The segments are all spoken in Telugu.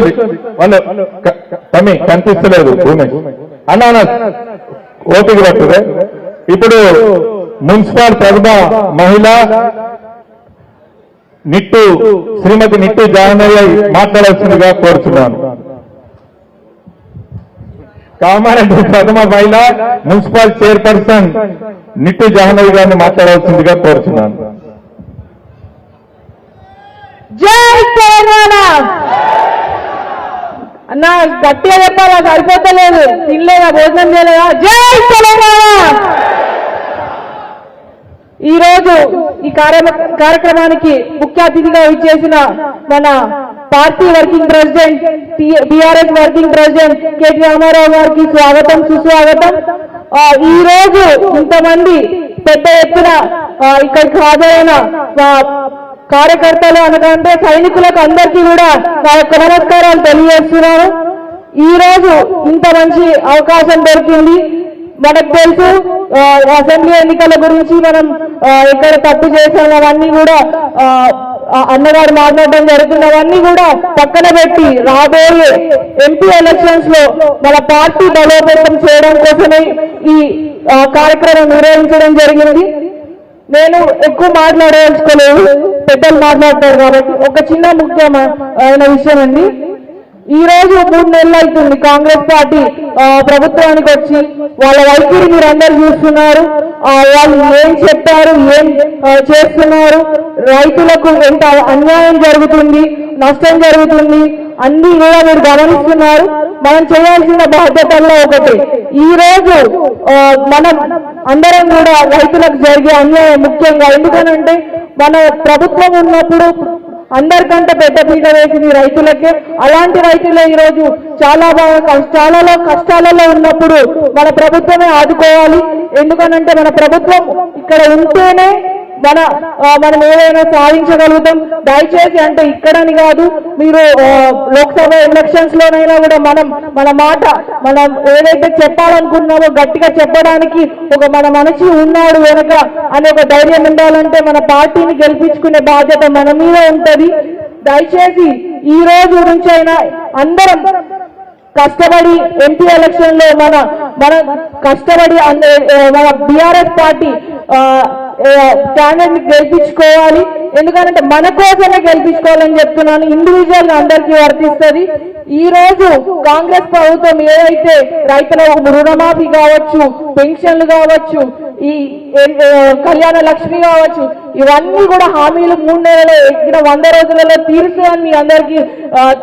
కూర్చోండి వాళ్ళు తమ్మి కనిపిస్తలేదు భూమి అన్న ఓపిక పట్టుదే. ఇప్పుడు మున్సిపల్ ప్రథమ మహిళ నిట్టు శ్రీమతి నిట్టు జానయ్య మాట్లాడాల్సిందిగా కోరుతున్నాను. కామారెడ్డి ప్రథమ మహిళ మున్సిపల్ చైర్పర్సన్ నిట్టు జానయ్య గారిని మాట్లాడాల్సిందిగా కోరుతున్నాను. జై తెలంగాణ అన్న, గట్టిగా చెప్పాలా, సరిపోతలేదు, తినలేదా, భోజనం చేయలేదా? జై తెలంగాణ. ఈరోజు ఈ కార్యక్రమానికి ముఖ్య అతిథిగా ఇచ్చేసిన మన party working president, TRS working president KT Rama Rao గారికి స్వాగతం, సుస్వాగతం. ఈ రోజు ఇంతమంది పెద్ద ఎత్తున ఇక్కడికి హాజరైన కార్యకర్తలు అనకంటే సైనికులకు అందరికీ కూడా నా యొక్క నమస్కారాలు తెలియజేస్తున్నాను. ఈ రోజు ఇంత మంచి అవకాశం దొరికింది. మనకు తెలుసు అసెంబ్లీ ఎన్నికల గురించి మనం ఎక్కడ తప్పు చేసాం అవన్నీ కూడా అన్నగారు మాట్లాడడం జరుగుతున్నవన్నీ కూడా పక్కన పెట్టి రాబోయే ఎంపీ ఎలక్షన్స్ లో మన పార్టీ బలోపేతం చేయడం కోసమే ఈ కార్యక్రమం నిర్వహించడం జరిగింది. నేను ఎక్కువ మాట్లాడదలుచుకోలేదు, పెద్దలు మాట్లాడతారు కాబట్టి ఒక చిన్న ముఖ్యమైన విషయం అండి. ఈ రోజు 3 నెలలు అవుతుంది కాంగ్రెస్ పార్టీ ప్రభుత్వానికి వచ్చి. వాళ్ళ వైఖరి మీరు అందరూ చూస్తున్నారు. వాళ్ళు ఏం చెప్పారు, ఏం చేస్తున్నారు, రైతులకు ఎంత అన్యాయం జరుగుతుంది, నష్టం జరుగుతుంది, అన్ని కూడా మీరు గమనిస్తున్నారు. మనం చేయాల్సిన బాధ్యతల్లో ఒకటి, ఈ రోజు మనం అందరం కూడా రైతులకు జరిగే అన్యాయం ముఖ్యంగా, ఎందుకనంటే మన ప్రభుత్వం ఉన్నప్పుడు అందరికంటే పెద్ద పీట వేసింది రైతులకే. అలాంటి రైతులే ఈరోజు చాలా బాగా కష్టాలలో ఉన్నప్పుడు మన ప్రభుత్వమే ఆదుకోవాలి. ఎందుకనంటే మన ప్రభుత్వం ఇక్కడ ఉంటేనే మనం ఏదైనా సాధించగలుగుతాం. దయచేసి అంటే ఇక్కడని కాదు, మీరు లోక్సభ ఎలక్షన్స్ లోనైనా కూడా మన మాట మనం ఏదైతే చెప్పాలనుకున్నామో గట్టిగా చెప్పడానికి మన మనిషి ఉన్నాడు వెనక అనే ఒక ధైర్యం ఉండాలంటే మన పార్టీని గెలిపించుకునే బాధ్యత మన మీద ఉంటది. దయచేసి ఈ రోజు నుంచి అయినా అందరం కష్టపడి ఎంపీ ఎలక్షన్ లో మన కష్టపడి మన బీఆర్ఎస్ పార్టీ క్యాండిడేట్ ని గెలిపించుకోవాలి. ఎందుకంటే మన కోసమే గెలిపించుకోవాలని చెప్తున్నాను. ఇండివిజువల్ అందరికీ వర్తిస్తుంది. ఈ రోజు కాంగ్రెస్ ప్రభుత్వం ఏదైతే రైతుల రుణమాఫీ కావచ్చు, పెన్షన్లు కావచ్చు, ఈ కళ్యాణ లక్ష్మి కావచ్చు, ఇవన్నీ కూడా హామీలు 3 నెలల్లో ఎక్కిన 100 రోజులలో తీరుస్తుందని మీ అందరికీ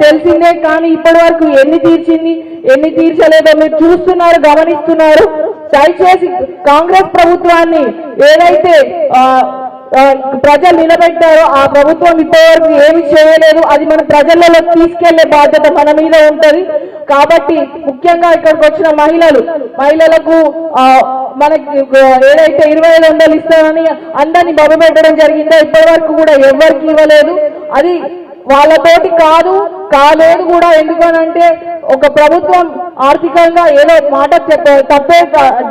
తెలిసిందే. కానీ ఇప్పటి వరకు ఎన్ని తీర్చింది, ఎన్ని తీర్చలేదో మీరు చూస్తున్నారు, గమనిస్తున్నారు. దయచేసి కాంగ్రెస్ ప్రభుత్వాన్ని ఏదైతే ప్రజలు నిలబెట్టారో ఆ ప్రభుత్వం ఇప్పటివరకు ఏమి చేయలేదు. అది మన ప్రజలలో తీసుకెళ్లే బాధ్యత మన మీద ఉంటది. కాబట్టి ముఖ్యంగా ఇక్కడికి వచ్చిన మహిళలకు మనకి ఏదైతే 2500 ఇస్తామని అందరినీ బొమ్మబెట్టడం జరిగిందో ఇప్పటి వరకు కూడా ఎవరికి ఇవ్వలేదు. అది వాళ్ళతోటి కాలేదు కూడా. ఎందుకనంటే ఒక ప్రభుత్వం ఆర్థికంగా ఏదో మాట తప్పే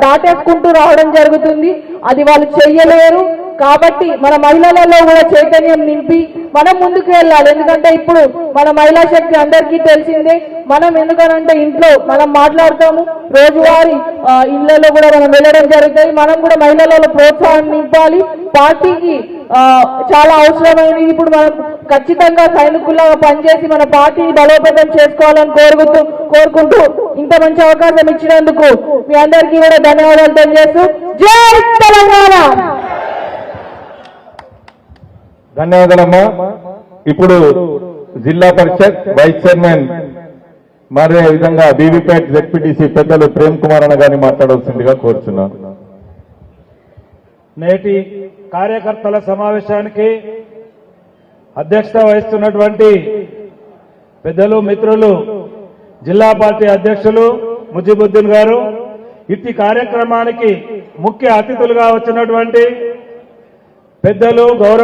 దాటేసుకుంటూ రావడం జరుగుతుంది. అది వాళ్ళు చెయ్యలేరు. కాబట్టి మన మహిళలలో కూడా చైతన్యం నింపి మనం ముందుకు వెళ్ళాలి. ఎందుకంటే ఇప్పుడు మన మహిళా శక్తి అందరికీ తెలిసిందే. మనం ఎందుకనంటే ఇంట్లో మనం మాట్లాడతాము, రోజువారీ ఇళ్లలో కూడా మనం వెళ్ళడం జరుగుతుంది. మనం కూడా మహిళలలో ప్రోత్సాహం నింపాలి. పార్టీకి చాలా అవసరమైనది. ఇప్పుడు మనం ఖచ్చితంగా సైనికుల్లాగా పనిచేసి మన పార్టీని బలోపేతం చేసుకోవాలని కోరుకుంటూ ఇంత మంచి అవకాశం ఇచ్చినందుకు మీ అందరికీ కూడా ధన్యవాదాలు తెలియజేస్తూ జై తెలంగాణ. ధన్యవాదాలమ్మా. ఇప్పుడు జిల్లా పరిషత్ వైస్ చైర్మన్ మరే విధంగా బీవీపేట్ జెడ్పీటీసీ పెద్దలు ప్రేమ్ కుమార్ అన్న గారిని మాట్లాడాల్సిందిగా కోరుచున్నాను. నేటి కార్యకర్తల సమావేశానికి అధ్యక్షత వహిస్తున్నటువంటి పెద్దలు, మిత్రులు, జిల్లా పార్టీ అధ్యక్షులు ముజిబుద్దీన్ గారు, ఇట్టి కార్యక్రమానికి ముఖ్య అతిథులుగా వచ్చినటువంటి పెద్దలు, గౌరవ